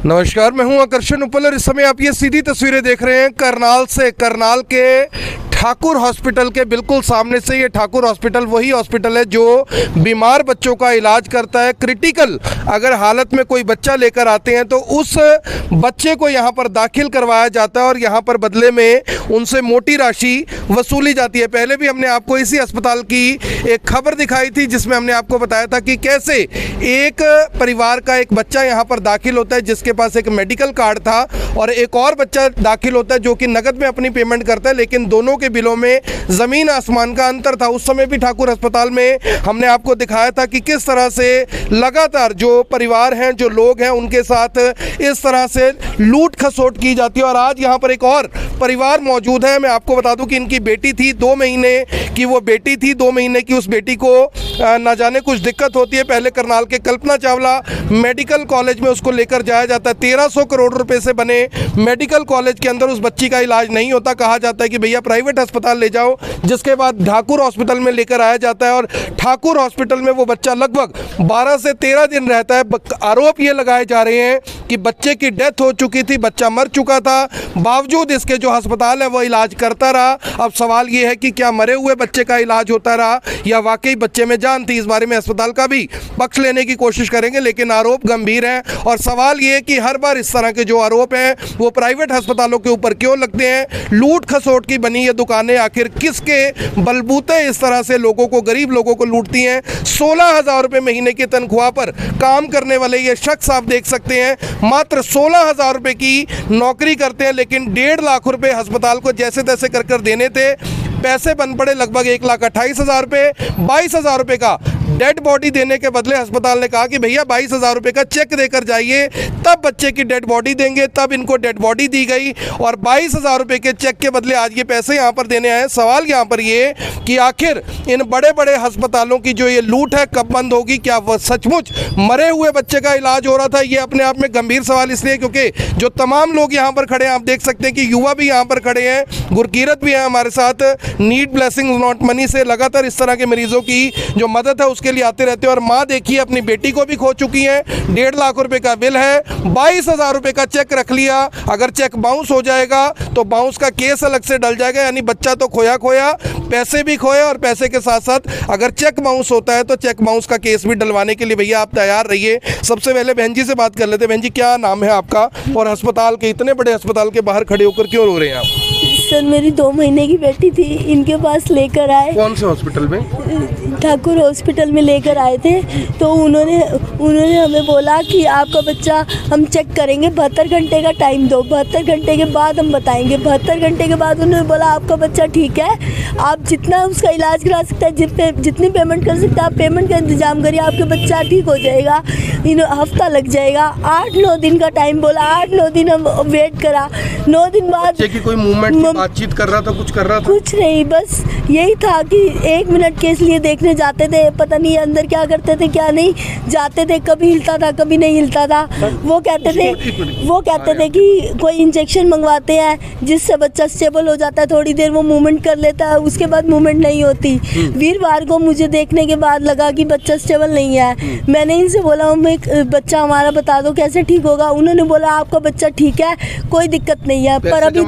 नमस्कार, मैं हूं आकर्षण उपल और इस समय आप ये सीधी तस्वीरें देख रहे हैं करनाल से। करनाल के ठाकुर हॉस्पिटल के बिल्कुल सामने से। ये ठाकुर हॉस्पिटल वही हॉस्पिटल है जो बीमार बच्चों का इलाज करता है। क्रिटिकल अगर हालत में कोई बच्चा लेकर आते हैं तो उस बच्चे को यहाँ पर दाखिल करवाया जाता है और यहाँ पर बदले में उनसे मोटी राशि वसूली जाती है। पहले भी हमने आपको इसी अस्पताल की एक खबर दिखाई थी जिसमें हमने आपको बताया था कि कैसे एक परिवार का एक बच्चा यहाँ पर दाखिल होता है जिसके पास एक मेडिकल कार्ड था और एक और बच्चा दाखिल होता है जो कि नकद में अपनी पेमेंट करता है, लेकिन दोनों के बिलों में ज़मीन आसमान का अंतर था। उस समय भी ठाकुर अस्पताल में हमने आपको दिखाया था कि किस तरह से लगातार जो परिवार हैं, जो लोग हैं, उनके साथ इस तरह से लूट खसोट की जाती है। और आज यहाँ पर एक और परिवार मौजूद है। मैं आपको बता दूं कि इनकी बेटी थी, 2 महीने की वो बेटी थी। 2 महीने की उस बेटी को ना जाने कुछ दिक्कत होती है। पहले करनाल के कल्पना चावला मेडिकल कॉलेज में उसको लेकर जाया जाता है। 1300 करोड़ रुपए से बने मेडिकल कॉलेज के अंदर उस बच्ची का इलाज नहीं होता। कहा जाता है कि भैया प्राइवेट अस्पताल ले जाओ, जिसके बाद ठाकुर हॉस्पिटल में लेकर आया जाता है और ठाकुर हॉस्पिटल में वो बच्चा लगभग 12 से 13 दिन रहता है। आरोप ये लगाए जा रहे हैं कि बच्चे की डेथ हो चुकी थी, बच्चा मर चुका था, बावजूद इसके जो अस्पताल है वो इलाज करता रहा। अब सवाल ये है कि क्या मरे हुए बच्चे का इलाज होता रहा या वाकई बच्चे में जान थी। इस बारे में अस्पताल का भी पक्ष लेने की कोशिश करेंगे, लेकिन आरोप गंभीर हैं। और सवाल ये है कि हर बार इस तरह के जो आरोप हैं वो प्राइवेट अस्पतालों के ऊपर क्यों लगते हैं। लूट खसोट की बनी ये दुकानें आखिर किसके बलबूते इस तरह से लोगों को, गरीब लोगों को लूटती हैं। 16,000 रुपये महीने की तनख्वाह पर काम करने वाले ये शख्स आप देख सकते हैं, मात्र 16,000 रुपये की नौकरी करते हैं, लेकिन 1.5 लाख रुपए अस्पताल को जैसे तैसे कर देने थे। पैसे बन पड़े लगभग 1,28,000 रुपये। 22,000 रुपये का डेड बॉडी देने के बदले अस्पताल ने कहा कि भैया 22,000 रुपये का चेक देकर जाइए, तब बच्चे की डेड बॉडी देंगे। तब इनको डेड बॉडी दी गई और 22,000 रुपये के चेक के बदले आज ये पैसे यहाँ पर देने आए। सवाल यहाँ पर ये कि आखिर इन बड़े बड़े अस्पतालों की जो ये लूट है कब बंद होगी। क्या वह सचमुच मरे हुए बच्चे का इलाज हो रहा था? ये अपने आप में गंभीर सवाल इसलिए क्योंकि जो तमाम लोग यहाँ पर खड़े हैं, आप देख सकते हैं कि युवा भी यहाँ पर खड़े हैं, गुरकीरत भी है हमारे साथ, नीड ब्लेसिंग नॉट मनी से लगातार इस तरह के मरीजों की जो मदद है उसके लिए आते रहते हैं। और माँ देखिए अपनी बेटी को भी खो चुकी है। 1.5 लाख रुपए का बिल है, 22,000 रुपए का चेक रख लिया। अगर चेक बाउंस हो जाएगा तो बाउंस का केस अलग से डल जाएगा, यानी बच्चा तो खोया खोया, पैसे भी खोए और पैसे के साथ साथ अगर चेक बाउंस होता है तो चेक बाउंस का केस भी डलवाने के लिए भैया आप तैयार रहिए। सबसे पहले बहन जी से बात कर लेते हैं। बहन जी, क्या नाम है आपका और अस्पताल के, इतने बड़े अस्पताल के बाहर खड़े होकर क्यों रो रहे हैं आप? सर, मेरी 2 महीने की बेटी थी, इनके पास लेकर आए। कौन से हॉस्पिटल में? ठाकुर हॉस्पिटल में लेकर आए थे। तो उन्होंने हमें बोला कि आपका बच्चा हम चेक करेंगे, 72 घंटे का टाइम दो, 72 घंटे के बाद हम बताएंगे। 72 घंटे के बाद उन्होंने बोला आपका बच्चा ठीक है, आप जितना उसका इलाज करा सकते हैं, जितनी पेमेंट कर सकते हैं आप पेमेंट का इंतजाम करिए, आपका बच्चा ठीक हो जाएगा। हफ्ता लग जाएगा। 8-9 दिन का टाइम बोला, 8-9 दिन हम वेट करा। 9 दिन बाद बच्चे की कोई मूवमेंट, बातचीत कर रहा था, कुछ कर रहा था? कुछ नहीं, बस यही था कि 1 मिनट के लिए देखने जाते थे, पता नहीं अंदर क्या करते थे क्या नहीं, जाते थे, कभी हिलता था कभी नहीं हिलता था। वो कहते थे कि कोई इंजेक्शन मंगवाते हैं जिससे बच्चा स्टेबल हो जाता है, थोड़ी देर वो मूवमेंट कर लेता है, उसके बाद मूवमेंट नहीं होती। वीरवार को मुझे देखने के बाद लगा कि बच्चा स्टेबल नहीं है। मैंने इनसे बोला बच्चा हमारा बता दो कैसे ठीक होगा। उन्होंने बोला आपका बच्चा ठीक है, कोई दिक्कत नहीं है, पर अभी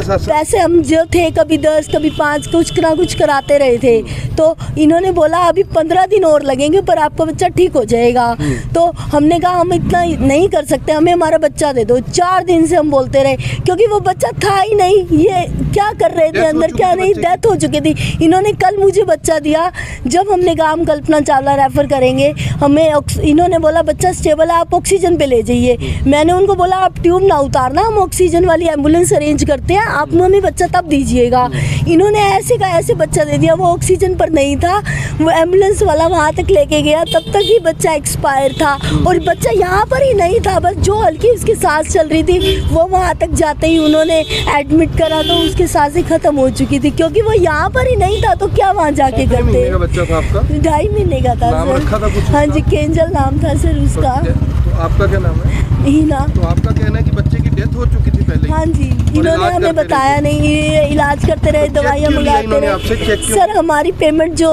पैसे हम जो थे कभी 10 कभी 5 कुछ ना कुछ कराते रहे थे। तो इन्होंने बोला अभी 15 दिन और लगेंगे पर आपका बच्चा ठीक हो जाएगा। तो हमने कहा हम इतना नहीं कर सकते, हमें हमारा बच्चा दे दो। 4 दिन से हम बोलते रहे क्योंकि वो बच्चा था ही नहीं। ये क्या कर रहे थे अंदर क्या नहीं, डेथ हो चुकी थी। इन्होंने कल मुझे बच्चा दिया। जब हमने कहा हम कल्पना चावला रेफर करेंगे, हमें इन्होंने बोला बच्चा स्टेबल है, आप ऑक्सीजन पे ले जाइए। मैंने उनको बोला आप ट्यूब ना उतारना, हम ऑक्सीजन वाली एम्बुलेंस अरेंज करते हैं, आप हमें बच्चा तब दीजिएगा। इन्होंने ऐसे का ऐसे बच्चा दे दिया। वो ऑक्सीजन पर नहीं था, वो एम्बुलेंस वाला वहाँ तक लेके गया, तब तक ही बच्चा एक्सपायर था। और बच्चा यहाँ पर ही नहीं था, बस जो हल्की उसकी सांस चल रही थी वो वहाँ तक जाते ही उन्होंने एडमिट करा तो उसकी सांसें खत्म हो चुकी थी, क्योंकि वो यहाँ पर ही नहीं था तो क्या वहाँ जाके करते। बच्चा था आपका? 2.5 महीने का था सर। हाँ जी, केंजल नाम था सर उसका। तो आपका क्या नाम है? हीना। तो आपका कहना है कि बच्चे की डेथ हो चुकी थी पहले? हाँ जी, इन्होंने हमें बताया नहीं, ये इलाज करते रहे, दवाइयाँ मंगाते रहे। सर हमारी पेमेंट जो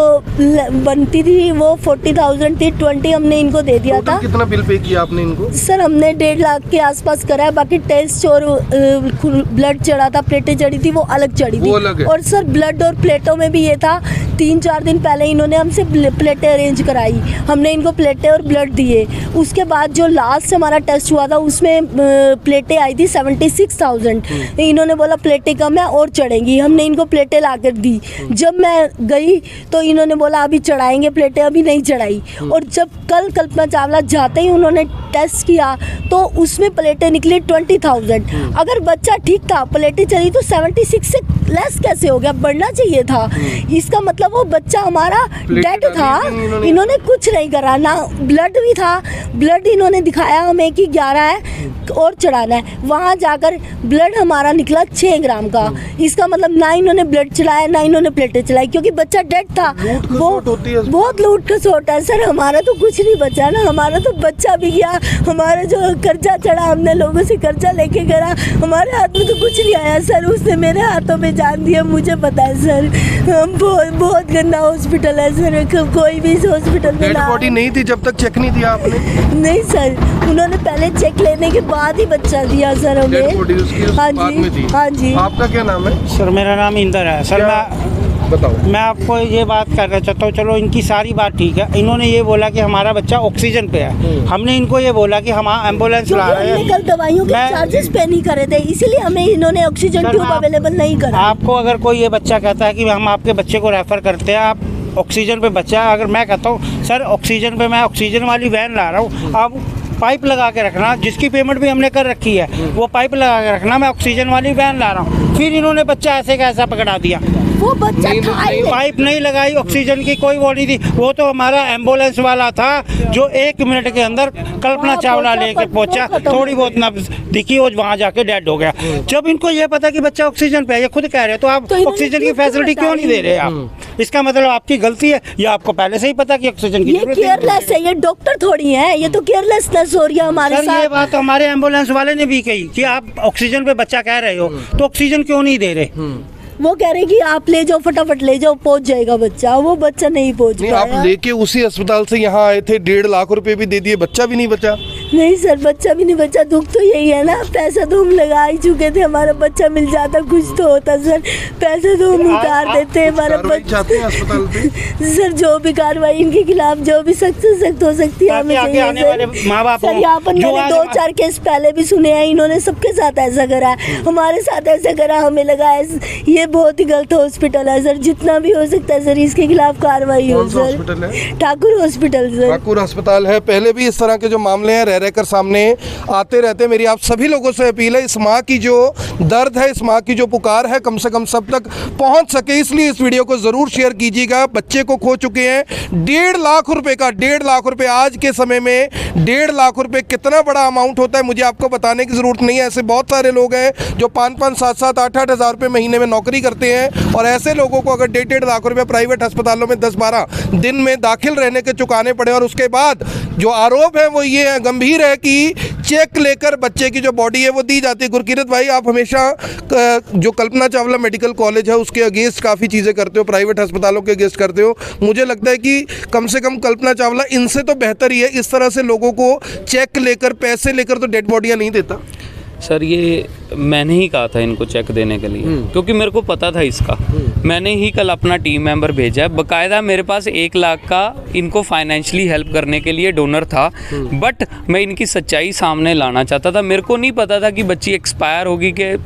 बनती थी वो 40,000 थी, 20 हमने इनको दे दिया था। कितना बिल पे किया आपने इनको? सर हमने 1.5 लाख के आसपास करा है, बाकी टेस्ट और ब्लड चढ़ा था, प्लेटें चढ़ी थी, वो अलग चढ़ी थी। और सर ब्लड और प्लेटों में भी ये था, 3-4 दिन पहले इन्होंने हमसे प्लेटें अरेंज कराई, हमने इनको प्लेटें और ब्लड दिए। उसके बाद जो लास्ट हमारा टेस्ट हुआ था उसमें प्लेटें आई थी 76,000। इन्होंने बोला प्लेटें कम है और चढ़ेंगी, हमने इनको प्लेटें ला कर दी। जब मैं गई तो इन्होंने बोला अभी चढ़ाएंगे प्लेटें, अभी नहीं चढ़ाई। और जब कल कल्पना चावला जाते ही उन्होंने टेस्ट किया तो उसमें प्लेटें निकली 20,000। अगर बच्चा ठीक था, प्लेटें चली तो 76 से लेस कैसे हो गया? बढ़ना चाहिए था। इसका मतलब वो बच्चा हमारा डेड था, इन्होंने कुछ नहीं करा। ना ब्लड भी था, ब्लड इन्होंने दिखाया हमें कि 11 है और चढ़ाना है, वहाँ जाकर ब्लड हमारा निकला 6 ग्राम का। इसका मतलब ना इन्होंने ब्लड चढ़ाया ना इन्होंने प्लेटें चढ़ाई, क्योंकि बच्चा डेड था। वो बहुत लूट खसोट है सर, हमारा तो कुछ नहीं बचा ना, हमारा तो बच्चा भी गया, हमारा जो कर्जा चढ़ा, हमने लोगों से कर्जा लेके गया, हमारे हाथ में तो कुछ नहीं आया सर। उसने मेरे हाथों में जान दिया, मुझे पता है सर। बहुत गंदा हॉस्पिटल है सर, कोई भी इस हॉस्पिटल में डेड बॉडी नहीं थी जब तक चेक नहीं दिया आपने? नहीं सर, उन्होंने पहले चेक लेने के बाद ही बच्चा दिया सर हमें। हाँ जी, हाँ जी। आपका क्या नाम है? सर मेरा नाम इंदर है सर। बताओ। मैं आपको ये बात करना चाहता हूँ, चलो इनकी सारी बात ठीक है। इन्होंने ये बोला कि हमारा बच्चा ऑक्सीजन पे है, हमने इनको ये बोला कि हम एम्बुलेंस ला रहे हैं। कल दवाइयों के चार्जेस पे नहीं करे थे, इसीलिए हमें इन्होंने ऑक्सीजन ट्यूब अवेलेबल नहीं करा। आपको अगर कोई ये बच्चा कहता है कि हम आपके बच्चे को रेफर करते हैं, आप ऑक्सीजन पे बच्चा, अगर मैं कहता हूँ सर ऑक्सीजन पे, मैं ऑक्सीजन वाली वैन ला रहा हूँ, आप पाइप लगा के रखना, जिसकी पेमेंट भी हमने कर रखी है वो पाइप लगा के रखना, मैं ऑक्सीजन वाली वैन ला रहा हूँ। फिर इन्होंने बच्चा ऐसे कैसा पकड़ा दिया? वो बच्चा पाइप नहीं लगाई, ऑक्सीजन की कोई वो नहीं थी, वो तो हमारा एम्बुलेंस वाला था जो 1 मिनट के अंदर कल्पना चावला लेके पहुंचा, थोड़ी बहुत ना दिखी और वहां जाके डेड हो गया। जब इनको ये पता कि बच्चा ऑक्सीजन पे है, ये खुद कह रहे, तो आप ऑक्सीजन की फैसिलिटी क्यों नहीं दे रहे आप? इसका मतलब आपकी गलती है या आपको पहले से ही पता कि ऑक्सीजन की जरूरत है? केयरलेस है, ये डॉक्टर थोड़ी है, ये तो केयरलेसनेस हो रही है हमारे साथ। ये बात हमारे एम्बुलेंस वाले ने भी कही कि आप ऑक्सीजन पे बच्चा कह रहे हो तो ऑक्सीजन क्यों नहीं दे रहे? वो कह रहे कि आप ले जाओ, फटाफट ले जाओ, पहुंच जाएगा बच्चा। वो बच्चा नहीं पहुंच पाया। आप लेके उसी अस्पताल से यहाँ आए थे, 1.5 लाख रुपए भी दे दिए, बच्चा भी नहीं बचा? नहीं सर, बच्चा भी नहीं बचा। दुख तो यही है ना, पैसा तो हम लगा ही चुके थे, हमारा बच्चा मिल जाता कुछ तो होता सर। पैसे तो हम उतार देते, हमारा बच्चा। सर जो भी कार्रवाई इनके खिलाफ जो भी सख्त से सख्त हो सकती है, हमें चाहिए माँ बाप। सर यहाँ पर मैंने 2-4 केस पहले भी सुने हैं, इन्होंने सबके साथ ऐसा करा है, हमारे साथ ऐसा करा, हमें लगा ये बहुत ही गलत हॉस्पिटल है सर। जितना भी हो सकता है सर इसके खिलाफ कार्रवाई हो sir. Thakur hospital sir, Thakur अस्पताल है। पहले भी इस तरह के जो मामले हैं रहकर सामने आते रहते। मेरी आप सभी लोगों से अपील है, इस माँ की जो दर्द है, इस माँ की जो पुकार है, कम से कम सब तक पहुंच सके, इसलिए इस वीडियो को जरूर शेयर कीजिएगा। बच्चे को खो चुके हैं, 1.5 लाख रुपए का, 1.5 लाख रुपए आज के समय में 1.5 लाख रुपए कितना बड़ा अमाउंट होता है मुझे आपको बताने की जरूरत नहीं है। ऐसे बहुत सारे लोग हैं जो 5-5, 7-7, 8-8 हज़ार रुपए महीने में नौकरी करते हैं, और ऐसे लोगों को अगर 1.5 लाख रुपए प्राइवेट अस्पतालों में 10-12 दिन में दाखिल रहने के चुकाने पड़े, और उसके बाद जो आरोप है वो ये है, गंभीर है, कि चेक लेकर बच्चे की जो बॉडी है वो दी जाती है। गुरकीरत भाई, आप हमेशा जो कल्पना चावला मेडिकल कॉलेज है उसके अगेंस्ट काफ़ी चीज़ें करते हो, प्राइवेट अस्पतालों के अगेंस्ट करते हो। मुझे लगता है कि कम से कम कल्पना चावला इनसे तो बेहतर ही है, इस तरह से लोगों को चेक लेकर, पैसे लेकर तो डेड बॉडियाँ नहीं देता। सर ये मैंने ही कहा था इनको चेक देने के लिए, क्योंकि मेरे को पता था इसका। मैंने ही कल अपना टीम मेंबर भेजा है, बाकायदा मेरे पास 1 लाख का इनको फाइनेंशियली हेल्प करने के लिए डोनर था, बट मैं इनकी सच्चाई सामने लाना चाहता था। मेरे को नहीं पता था कि बच्ची एक्सपायर होगी, कि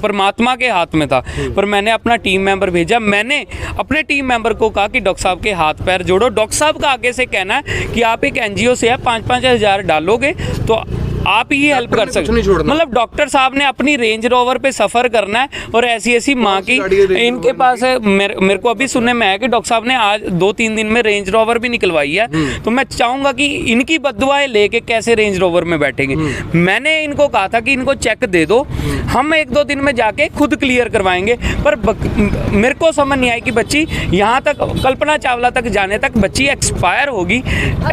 परमात्मा के हाथ में था। पर मैंने अपना टीम मेंबर भेजा, मैंने अपने टीम मेंबर को कहा कि डॉक्टर साहब के हाथ पैर जोड़ो। डॉक्टर साहब का आगे से कहना है कि आप एक NGO से है, 5-5 हज़ार डालोगे तो आप ही हेल्प कर सकते। मतलब डॉक्टर साहब ने अपनी रेंज रोवर पे सफ़र करना है, और ऐसी माँ की इनके पास है। मेरे को अभी सुनने में है कि डॉक्टर साहब ने आज 2-3 दिन में रेंज रोवर भी निकलवाई है। तो मैं चाहूँगा कि इनकी बद्दुआएं लेके कैसे रेंज रोवर में बैठेंगे। मैंने इनको कहा था कि इनको चेक दे दो, हम 1-2 दिन में जाके खुद क्लियर करवाएंगे। पर मेरे को समझ नहीं आई कि बच्ची यहाँ तक, कल्पना चावला तक जाने तक बच्ची एक्सपायर होगी।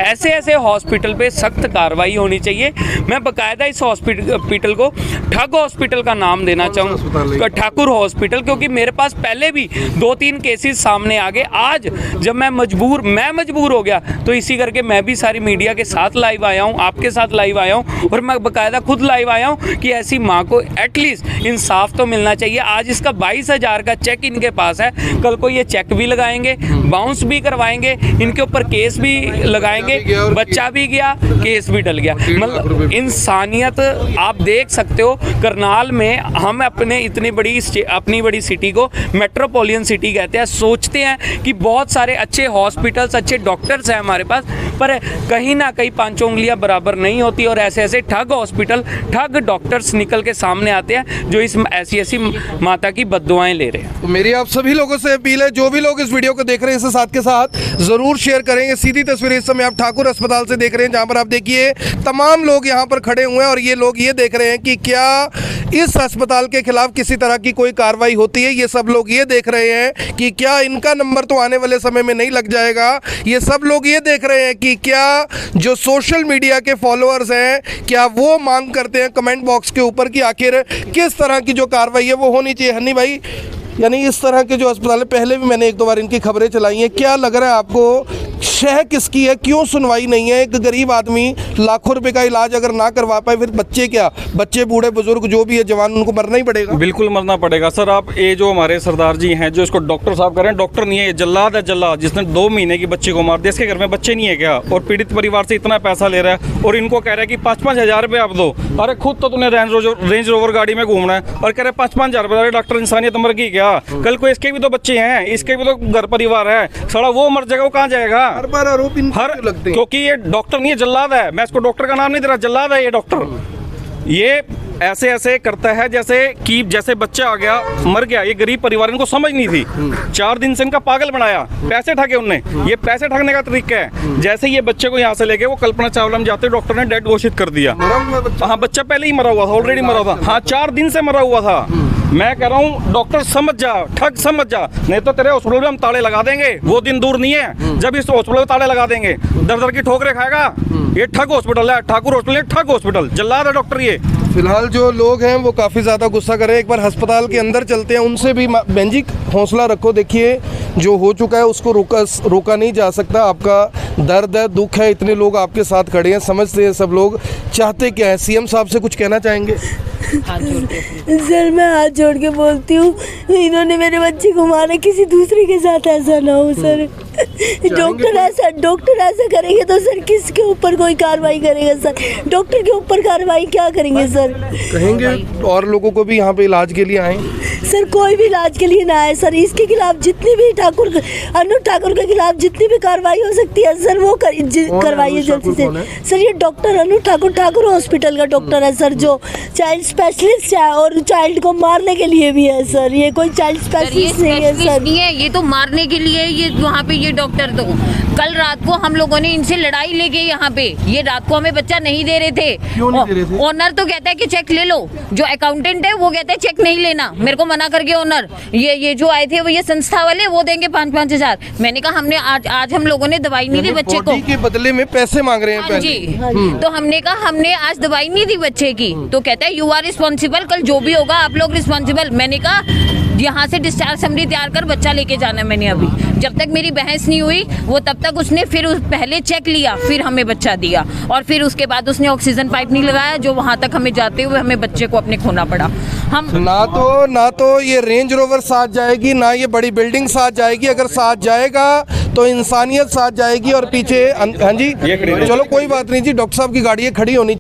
ऐसे ऐसे हॉस्पिटल पे सख्त कार्रवाई होनी चाहिए। मैं बकायदा इस हॉस्पिटल को ठग हॉस्पिटल का नाम देना चाहूँगा, ठाकुर हॉस्पिटल, क्योंकि मेरे पास पहले भी 2-3 केसेस सामने आ गए। आज जब मैं मजबूर हो गया तो इसी करके मैं भी सारी मीडिया के साथ लाइव आया हूँ, आपके साथ लाइव आया हूँ, और मैं बकायदा खुद लाइव आया हूँ कि ऐसी माँ को एटलीस्ट इंसाफ तो मिलना चाहिए। आज इसका 22,000 का चेक इनके पास है, कल को ये चेक भी लगाएंगे, बाउंस भी करवाएंगे, इनके ऊपर केस भी लगाएंगे। बच्चा भी गया, केस भी डल गया। मतलब इंसानियत आप देख सकते हो। करनाल में हम अपनी बड़ी सिटी को मेट्रोपॉलिटन सिटी कहते हैं। सोचते हैं कि बहुत सारे अच्छे हॉस्पिटल्स, अच्छे डॉक्टर्स हैं हमारे पास, पर कहीं ना कहीं 5 उंगलियां बराबर नहीं होती, और ऐसे ऐसे ठग हॉस्पिटल, ठग डॉक्टर्स निकल के सामने आते हैं जो इस ऐसी माता की बद्दुआएं ले रहे हैं। तो मेरी आप सभी लोगों से अपील है, जो भी लोग इस वीडियो को देख रहे हैं इसे साथ के साथ जरूर शेयर करेंगे। सीधी तस्वीर इस समय आप ठाकुर अस्पताल से देख रहे हैं, जहां पर आप देखिए तमाम लोग यहां पर खड़े हुए हैं, और ये लोग ये देख रहे हैं कि क्या इस अस्पताल के खिलाफ किसी तरह की कोई कार्रवाई होती है। ये सब लोग ये देख रहे हैं कि क्या इनका नंबर तो आने वाले समय में नहीं लग जाएगा। ये सब लोग ये देख रहे हैं कि क्या जो सोशल मीडिया के फॉलोअर्स हैं, क्या वो मांग करते हैं कमेंट बॉक्स के ऊपर कि आखिर किस तरह की जो कार्रवाई है वो होनी चाहिए। हनी भाई, यानी इस तरह के जो अस्पताल है, पहले भी मैंने 1-2 बार इनकी खबरें चलाई हैं, क्या लग रहा है आपको, शह किसकी है, क्यों सुनवाई नहीं है? एक गरीब आदमी लाखों रुपए का इलाज अगर ना करवा पाए, फिर बच्चे क्या, बच्चे बूढ़े बुजुर्ग जो भी है जवान, उनको मरना ही पड़ेगा। बिल्कुल मरना पड़ेगा सर। आप ये जो हमारे सरदार जी हैं जो इसको डॉक्टर साहब कह रहे हैं, डॉक्टर नहीं है, ये जल्लाद है, जल्लाद, जिसने 2 महीने की बच्ची को मार दिया। इसके घर में बच्चे नहीं है क्या? और पीड़ित परिवार से इतना पैसा ले रहा है, और इनको कह रहा है कि 5-5 हज़ार रुपये आप दो। अरे खुद तो तूने रेंज रोवर गाड़ी में घूमना है और कह रहे 5-5 हज़ार रुपये। डॉक्टर इंसानियत मर गई क्या? कल को इसके भी तो बच्चे हैं, इसके भी तो घर परिवार है, साला वो मर जाएगा, वो कहाँ जाएगा? हर बार आरोप लगते हैं, क्योंकि ये डॉक्टर नहीं है, जल्लाद है। मैं इसको डॉक्टर का नाम नहीं दे रहा, जल्लाद है ये डॉक्टर। ये ऐसे करता है जैसे बच्चा आ गया, मर गया। ये गरीब परिवार, इनको समझ नहीं थी, 4 दिन से इनका पागल बनाया, पैसे ठगे उनने। ये पैसे ठगने का तरीका है। जैसे ये बच्चे को यहाँ से लेके वो कल्पना चावला में जाते, डॉक्टर ने डेड घोषित कर दिया। हाँ, बच्चा पहले ही मरा हुआ था, ऑलरेडी मरा था। हाँ, 4 दिन से मरा हुआ था। मैं कह रहा हूँ डॉक्टर समझ जा, ठग समझ जा, नहीं तो तेरे हॉस्पिटल में हम ताले लगा देंगे। वो दिन दूर नहीं है जब इस हॉस्पिटल में ताले लगा देंगे, दर की ठोकरें खाएगा। ये ठग हॉस्पिटल है, ठाकुर हॉस्पिटल, ठग हॉस्पिटल, जल्लाद है डॉक्टर ये। फिलहाल जो लोग हैं वो काफ़ी ज़्यादा गुस्सा कर रहे हैं। एक बार अस्पताल के अंदर चलते हैं, उनसे भी। बहन जी, हौसला रखो। देखिए, जो हो चुका है उसको रोका नहीं जा सकता। आपका दर्द है, दुख है, इतने लोग आपके साथ खड़े हैं, समझते हैं सब लोग। चाहते क्या है? सीएम साहब से कुछ कहना चाहेंगे? सर, मैं हाथ जोड़ के बोलती हूँ, इन्होंने मेरे बच्चे को मारा, किसी दूसरे के साथ ऐसा ना हो सर। डॉक्टर ऐसा करेंगे तो सर किसके ऊपर कोई कार्रवाई करेगा सर? डॉक्टर के ऊपर कार्रवाई क्या करेंगे सर? कहेंगे और लोगों को भी यहाँ पे इलाज के लिए आए सर। कोई भी इलाज के लिए ना आए सर। इसके खिलाफ जितनी भी अनुज ठाकुर के खिलाफ जितनी भी कार्रवाई हो सकती है सर, वो करवाइए जल्दी से सर। ये डॉक्टर अनुज ठाकुर हॉस्पिटल का डॉक्टर है सर, जो चाइल्ड स्पेशलिस्ट है, और चाइल्ड को मारने के लिए भी है सर। ये कोई चाइल्ड स्पेशलिस्ट नहीं है सर, ये तो मारने के लिए। ये वहाँ पे ये डॉक्टर तो कल रात को हम लोगों ने इनसे लड़ाई लेके यहाँ पे, ये रात को हमें बच्चा नहीं दे रहे थे। क्यों नहीं दे रहे थे? ओनर तो कहता है कि चेक ले लो, जो अकाउंटेंट है वो कहता है चेक नहीं लेना। मेरे को मना करके ओनर, ये जो आए थे वो ये संस्था वाले, वो देंगे 5-5 हज़ार। मैंने कहा हमने आज हम लोगों ने दवाई नहीं दी बच्चे को, के बदले में पैसे मांग रहे हैं पहले। जी, तो हमने कहा हमने आज दवाई नहीं दी बच्चे की, तो कहता है यू आर रिस्पॉन्सिबल, कल जो भी होगा आप लोग रिस्पॉन्सिबल। मैंने कहा यहाँ से डिस्चार्ज समरी तैयार कर, बच्चा लेके जाना। मैंने अभी जब तक मेरी बहस नहीं हुई वो तब तक उसने फिर पहले चेक लिया, फिर हमें बच्चा दिया, और फिर उसके बाद उसने ऑक्सीजन पाइप नहीं लगाया, जो वहाँ तक हमें जाते हुए हमें बच्चे को अपने खोना पड़ा। हम ना तो ये रेंज रोवर साथ जाएगी, ना ये बड़ी बिल्डिंग साथ जाएगी। अगर साथ जाएगा तो इंसानियत साथ जाएगी। और पीछे, हाँ जी, चलो कोई बात नहीं जी, डॉक्टर साहब की गाड़ी खड़ी होनी